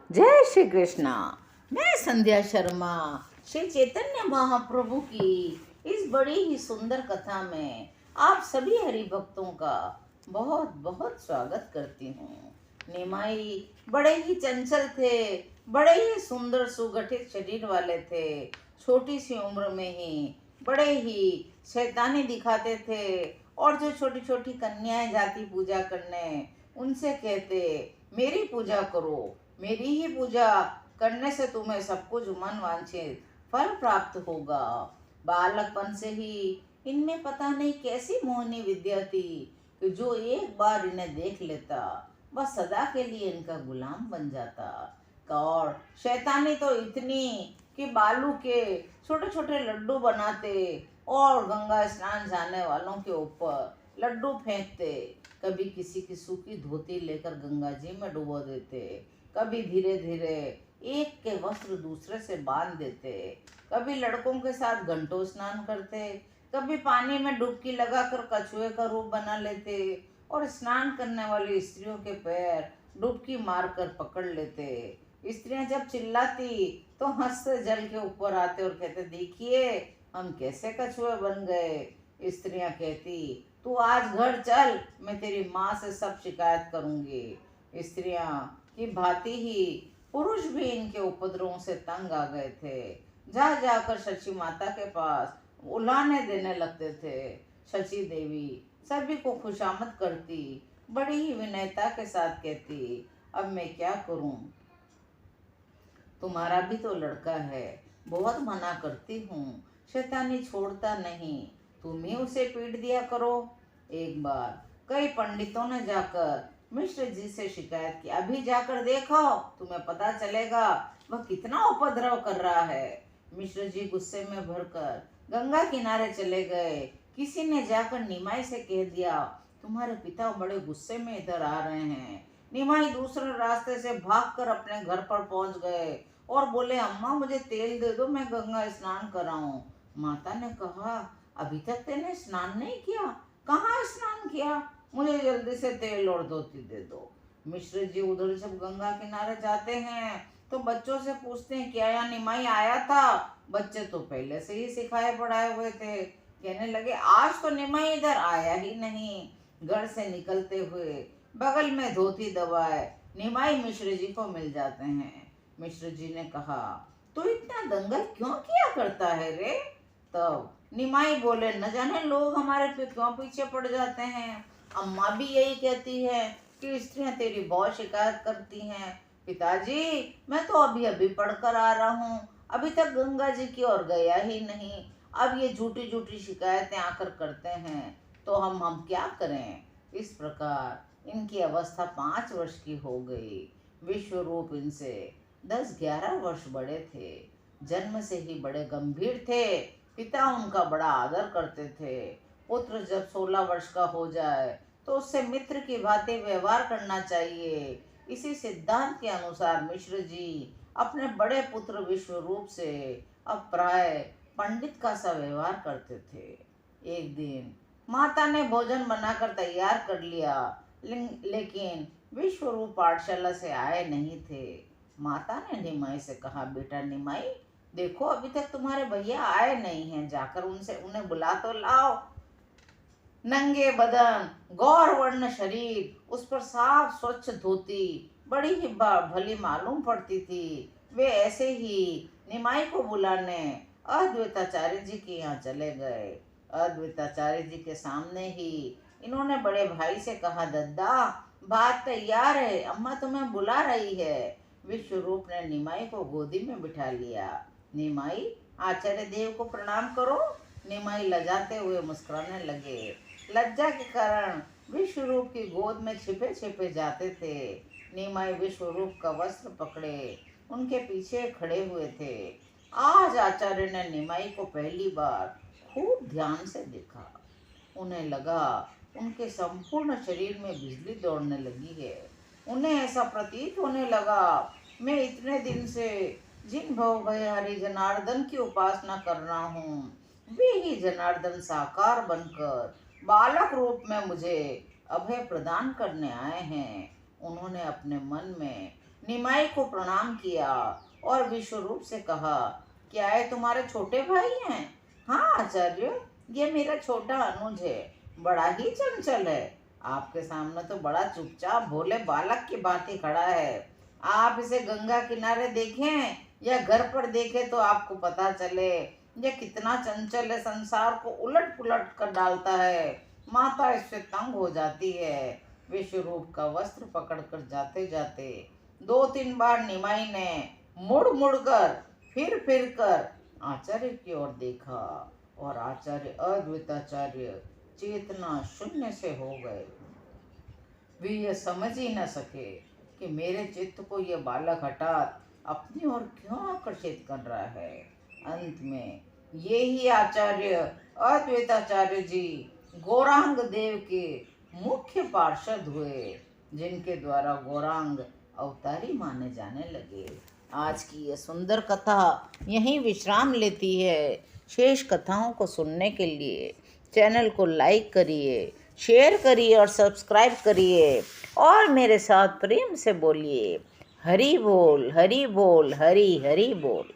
जय श्री कृष्णा। मैं संध्या शर्मा श्री चैतन्य महाप्रभु की इस बड़ी ही सुंदर कथा में आप सभी हरि भक्तों का बहुत बहुत स्वागत करती हूँ। निमाई बड़े ही चंचल थे, बड़े ही सुंदर सुगठित शरीर वाले थे। छोटी सी उम्र में ही बड़े ही शैतानी दिखाते थे और जो छोटी छोटी कन्याएं जाती पूजा करने उनसे कहते मेरी पूजा करो, मेरी ही पूजा करने से तुम्हें सब कुछ मन वांछित फल प्राप्त होगा। बालकपन से ही इनमें पता नहीं कैसी मोहनी विद्या थी कि जो एक बार इन्हें देख लेता वह सदा के लिए इनका गुलाम बन जाता। और शैतानी तो इतनी कि बालू के छोटे छोटे लड्डू बनाते और गंगा स्नान जाने वालों के ऊपर लड्डू फेंकते। कभी किसी की सूखी धोती लेकर गंगा जी में डुबो देते, कभी धीरे धीरे एक के वस्त्र दूसरे से बांध देते, कभी लड़कों के साथ घंटों स्नान करते, कभी पानी में डुबकी लगाकर कछुए का रूप बना लेते और स्नान करने वाली स्त्रियों के पैर डुबकी मारकर पकड़ लेते। स्त्रियां जब चिल्लाती तो हंसते जल के ऊपर आते और कहते देखिए हम कैसे कछुए बन गए। स्त्रियां कहती तू आज घर चल, मैं तेरी माँ से सब शिकायत करूंगी। स्त्रियां की भांति ही पुरुष भी इनके उपद्रवों से तंग आ गए थे। जा जाकर शची माता के पास उलाहने देने लगते थे। शची देवी सभी को खुशामद करती, बड़ी ही विनयता के साथ कहती अब मैं क्या करूं, तुम्हारा भी तो लड़का है, बहुत मना करती हूँ, शैतानी छोड़ता नहीं, तुम ही उसे पीट दिया करो। एक बार कई पंडितों ने जाकर मिश्र जी से शिकायत की, अभी जाकर देखो तुम्हें पता चलेगा वह कितना उपद्रव कर रहा है। मिश्र जी गुस्से में भरकर गंगा किनारे चले गए। किसी ने जाकर निमाई से कह दिया तुम्हारे पिता बड़े गुस्से में इधर आ रहे हैं। निमाई दूसरे रास्ते से भागकर अपने घर पर पहुंच गए और बोले अम्मा मुझे तेल दे दो, मैं गंगा स्नान कराऊं। माता ने कहा अभी तक तेने स्नान नहीं किया, कहाँ स्नान किया, मुझे जल्दी से तेल और धोती दे दो। मिश्र जी उधर जब गंगा किनारे जाते हैं तो बच्चों से पूछते हैं क्या यहाँ निमाई आया था। बच्चे तो पहले से ही सिखाए पढ़ाए हुए थे, कहने लगे आज तो निमाई इधर आया ही नहीं। घर से निकलते हुए बगल में धोती दबाए निमाई मिश्र जी को मिल जाते हैं। मिश्र जी ने कहा तू इतना दंगल क्यों किया करता है रे। तब निमाई बोले न जाने लोग हमारे पे क्यों पीछे पड़ जाते हैं, अम्मा भी यही कहती है कि स्त्रियां तेरी बहुत शिकायत करती हैं। पिताजी मैं तो अभी अभी पढ़कर आ रहा हूँ, अभी तक गंगा जी की ओर गया ही नहीं, अब ये झूठी झूठी शिकायतें आकर करते हैं तो हम क्या करें। इस प्रकार इनकी अवस्था 5 वर्ष की हो गई। विश्व रूप इनसे 10-11 वर्ष बड़े थे, जन्म से ही बड़े गंभीर थे। पिता उनका बड़ा आदर करते थे। पुत्र जब 16 वर्ष का हो जाए तो उससे मित्र की भांति व्यवहार करना चाहिए। इसी सिद्धांत के अनुसार मिश्र जी अपने बड़े पुत्र विश्व रूप से अब प्राय पंडित का सा व्यवहार करते थे। एक दिन माता ने भोजन बनाकर तैयार कर लिया, लेकिन विश्व रूप पाठशाला से आए नहीं थे। माता ने निमाई से कहा बेटा निमाई देखो अभी तक तुम्हारे भैया आए नहीं हैं, जाकर उनसे उन्हें बुला तो लाओ। नंगे बदन, गौर वर्ण शरीर, उस पर साफ स्वच्छ धोती बड़ी ही भली मालूम पड़ती थी। वे ऐसे ही निमाई को बुलाने अद्वैताचार्य जी के यहाँ चले गए। अद्वैताचार्य जी के सामने ही इन्होंने बड़े भाई से कहा दद्दा बात तैयार है, अम्मा तुम्हें बुला रही है। विश्व रूप ने निमाई को गोदी में बिठा लिया। निमाई आचार्य देव को प्रणाम करो। निमाई लजाते हुए मुस्कुराने लगे। लज्जा के कारण विश्व रूप की गोद में छिपे छिपे जाते थे। निमाई विश्व रूप का वस्त्र पकड़े उनके पीछे खड़े हुए थे। आज आचार्य ने निमाई को पहली बार खूब ध्यान से देखा। उन्हें लगा उनके संपूर्ण शरीर में बिजली दौड़ने लगी है। उन्हें ऐसा प्रतीत होने लगा मैं इतने दिन से जिन भवभयहारी जनार्दन की उपासना कर रहा हूँ वे ही जनार्दन साकार बनकर बालक रूप में मुझे अभय प्रदान करने आए हैं। उन्होंने अपने मन में निमाई को प्रणाम किया और विश्वरूप से कहा, क्या ये तुम्हारे छोटे भाई हैं? हाँ आचार्य, ये मेरा छोटा अनुज है, बड़ा ही चंचल है। आपके सामने तो बड़ा चुपचाप भोले बालक की भांति खड़ा है। आप इसे गंगा किनारे देखें या घर पर देखें तो आपको पता चले ये कितना चंचल है, संसार को उलट पुलट कर डालता है। माता इससे तंग हो जाती है। विश्वरूप का वस्त्र पकड़कर जाते जाते 2-3 बार निमाई ने मुड़ मुड़ कर फिर कर आचार्य की ओर देखा और आचार्य अद्वैताचार्य चेतना शून्य से हो गए। वे यह समझ ही न सके कि मेरे चित्त को यह बालक हठात अपनी ओर क्यों आकर्षित कर रहा है। अंत में ये ही आचार्य अद्वैताचार्य जी गौरांग देव के मुख्य पार्षद हुए, जिनके द्वारा गौरांग अवतारी माने जाने लगे। आज की यह सुंदर कथा यहीं विश्राम लेती है। शेष कथाओं को सुनने के लिए चैनल को लाइक करिए, शेयर करिए और सब्सक्राइब करिए और मेरे साथ प्रेम से बोलिए, हरि बोल हरि बोल हरि हरि बोल।